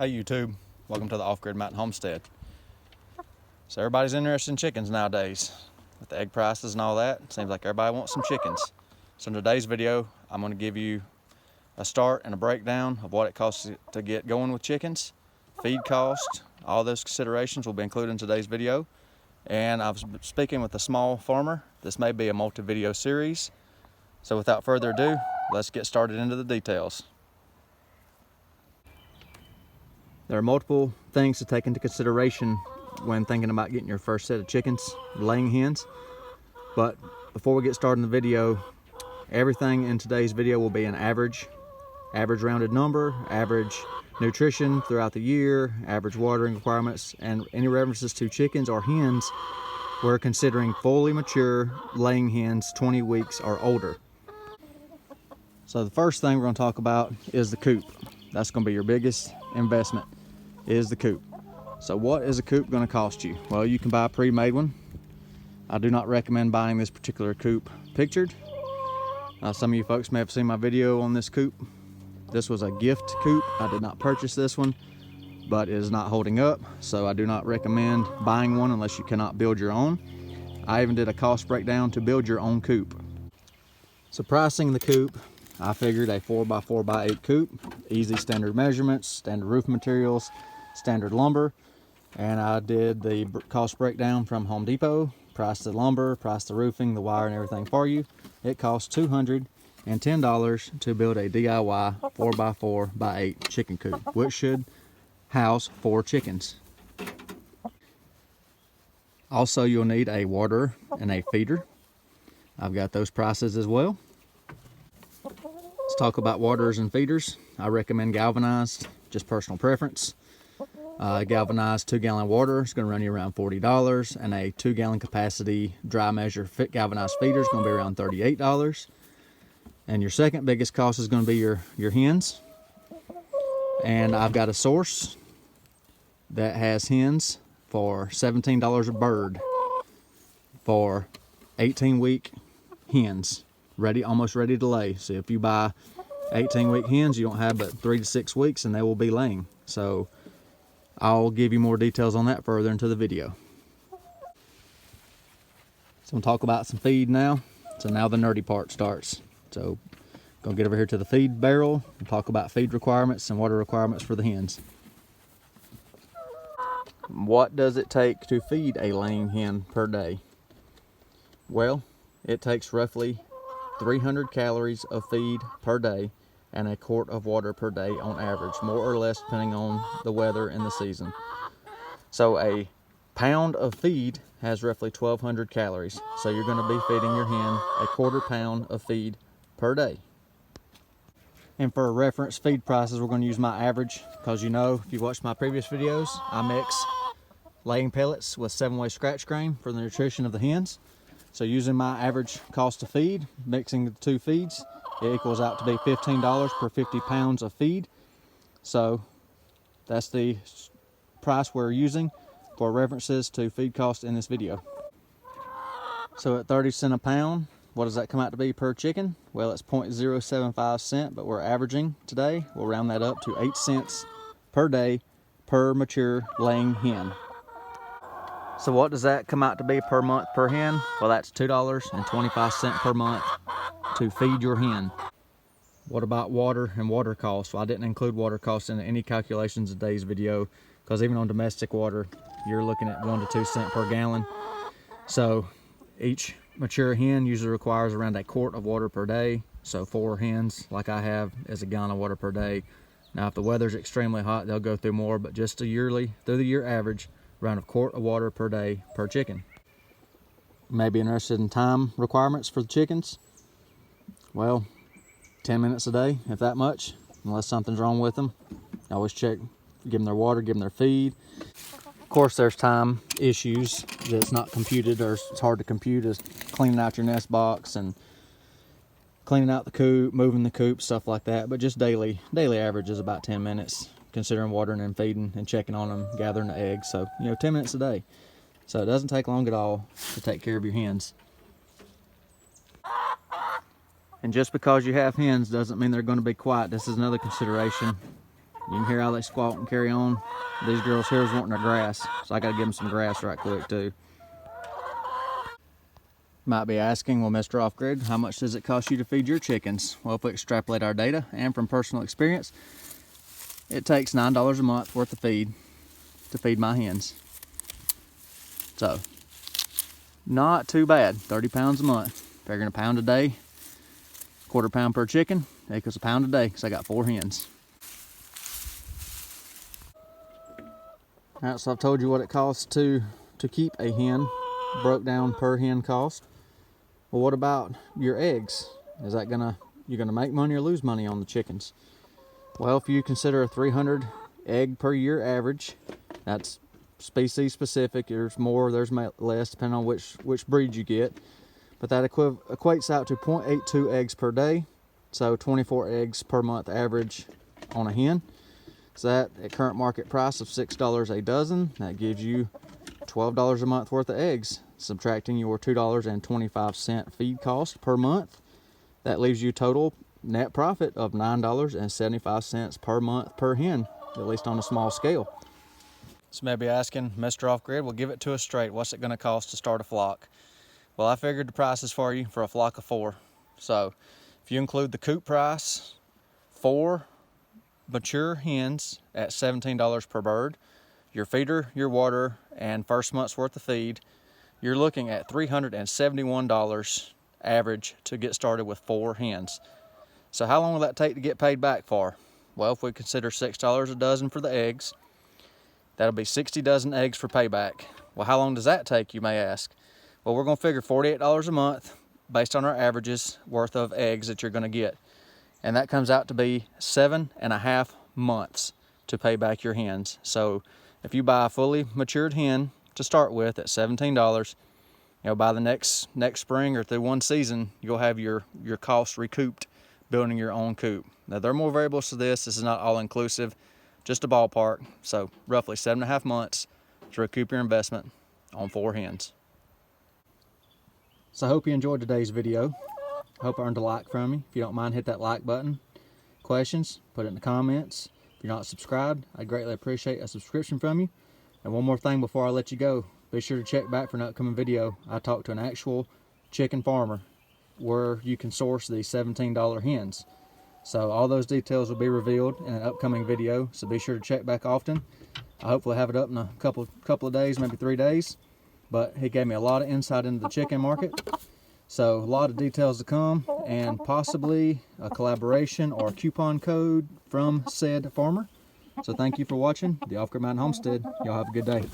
Hey YouTube, welcome to the Off-Grid Mountain Homestead. So everybody's interested in chickens nowadays. With the egg prices and all that, it seems like everybody wants some chickens. So in today's video, I'm going to give you a start and a breakdown of what it costs to get going with chickens, feed cost, all those considerations will be included in today's video. And I was speaking with a small farmer. This may be a multi-video series. So without further ado, let's get started into the details. There are multiple things to take into consideration when thinking about getting your first set of chickens, laying hens. But before we get started in the video, everything in today's video will be an average rounded number, average nutrition throughout the year, average watering requirements, and any references to chickens or hens, we're considering fully mature laying hens 20 weeks or older. So the first thing we're going to talk about is the coop. That's going to be your biggest investment, is the coop. So what is a coop going to cost you? Well, you can buy a pre-made one. I do not recommend buying this particular coop pictured. Some of you folks may have seen my video on this coop. This was a gift coop. I did not purchase this one, but it is not holding up, so I do not recommend buying one unless you cannot build your own. I even did a cost breakdown to build your own coop. So pricing the coop, I figured a 4x4x8 coop, easy standard measurements, standard roof materials, standard lumber, and I did the cost breakdown from Home Depot, priced the lumber, priced the roofing, the wire, and everything for you. It costs $210 to build a DIY 4x4x8 chicken coop, which should house 4 chickens. Also, you'll need a waterer and a feeder. I've got those prices as well. Let's talk about waterers and feeders. I recommend galvanized, just personal preference. Galvanized 2-gallon water is going to run you around $40, and a 2-gallon capacity dry measure fit galvanized feeder is going to be around $38. And your second biggest cost is going to be your hens. And I've got a source that has hens for $17 a bird for 18-week hens, almost ready to lay. So if you buy 18-week hens, you don't have but 3 to 6 weeks and they will be laying. So I'll give you more details on that further into the video. So I'm going to talk about some feed now. So now the nerdy part starts. So gonna get over here to the feed barrel and talk about feed requirements and water requirements for the hens. What does it take to feed a laying hen per day? Well, it takes roughly 300 calories of feed per day and a quart of water per day on average, more or less depending on the weather and the season. So a pound of feed has roughly 1,200 calories. So you're going to be feeding your hen a quarter pound of feed per day. And for reference feed prices, we're going to use my average, because you know, if you watched my previous videos, I mix laying pellets with 7-way scratch grain for the nutrition of the hens. So using my average cost of feed, mixing the two feeds, it equals out to be $15 per 50 pounds of feed. So that's the price we're using for references to feed cost in this video. So at 30 cents a pound, what does that come out to be per chicken? Well, it's 0.075 cents, but we're averaging today. We'll round that up to 8 cents per day per mature laying hen. So what does that come out to be per month per hen? Well, that's $2.25 per month to feed your hen. What about water and water costs? Well, I didn't include water costs in any calculations in today's video, because even on domestic water, you're looking at 1 to 2 cents per gallon. So each mature hen usually requires around a quart of water per day. So 4 hens, like I have, is a gallon of water per day. Now, if the weather's extremely hot, they'll go through more, but just through the year average, around a quart of water per day per chicken. You may be interested in time requirements for the chickens. Well, 10 minutes a day, if that much, unless something's wrong with them. Always check, give them their water, give them their feed. Of course, there's time issues that's not computed, or it's hard to compute, is cleaning out your nest box and cleaning out the coop, moving the coop, stuff like that. But just daily average is about 10 minutes, considering watering and feeding and checking on them, gathering the eggs. So, 10 minutes a day. So it doesn't take long at all to take care of your hens. And just because you have hens doesn't mean they're going to be quiet. This is another consideration. You can hear how they squawk and carry on. These girls here is wanting their grass, so I gotta give them some grass right quick too. Might be asking, well, Mr. Off-Grid, how much does it cost you to feed your chickens? Well, if we extrapolate our data and from personal experience, it takes $9 a month worth of feed to feed my hens. So, not too bad. 30 pounds a month. Figuring a pound a day, quarter pound per chicken, equals a pound a day because I got 4 hens. All right, so I've told you what it costs to keep a hen, broke down per hen cost. Well, what about your eggs? Is that you're gonna make money or lose money on the chickens? Well, if you consider a 300 egg per year average, that's species specific. There's more, there's less, depending on which breed you get. But that equates out to 0.82 eggs per day, so 24 eggs per month average on a hen. So that, at current market price of $6 a dozen, that gives you $12 a month worth of eggs. Subtracting your $2.25 feed cost per month, that leaves you total net profit of $9.75 per month per hen, at least on a small scale. So maybe asking, Mr. Off-Grid, well, give it to us straight. What's it going to cost to start a flock? Well, I figured the prices for you for a flock of 4. So if you include the coop price, 4 mature hens at $17 per bird, your feeder, your water, and first month's worth of feed, you're looking at $371 average to get started with 4 hens. So how long will that take to get paid back for? Well, if we consider $6 a dozen for the eggs, that'll be 60 dozen eggs for payback. Well, how long does that take, you may ask? Well, we're gonna figure $48 a month based on our averages worth of eggs that you're gonna get. And that comes out to be 7.5 months to pay back your hens. So if you buy a fully matured hen to start with at $17, by the next spring or through one season, you'll have your costs recouped building your own coop. Now, there are more variables to this. This is not all inclusive, just a ballpark. So roughly 7.5 months to recoup your investment on 4 hens. So I hope you enjoyed today's video. I hope I earned a like from you. If you don't mind, hit that like button. Questions, put it in the comments. If you're not subscribed, I'd greatly appreciate a subscription from you. And one more thing before I let you go, be sure to check back for an upcoming video. I talked to an actual chicken farmer where you can source these $17 hens. So all those details will be revealed in an upcoming video, so be sure to check back often. I hopefully have it up in a couple of days, maybe 3 days. But he gave me a lot of insight into the chicken market. So a lot of details to come, and possibly a collaboration or a coupon code from said farmer. So thank you for watching the Off-Grid Mountain Homestead. Y'all have a good day.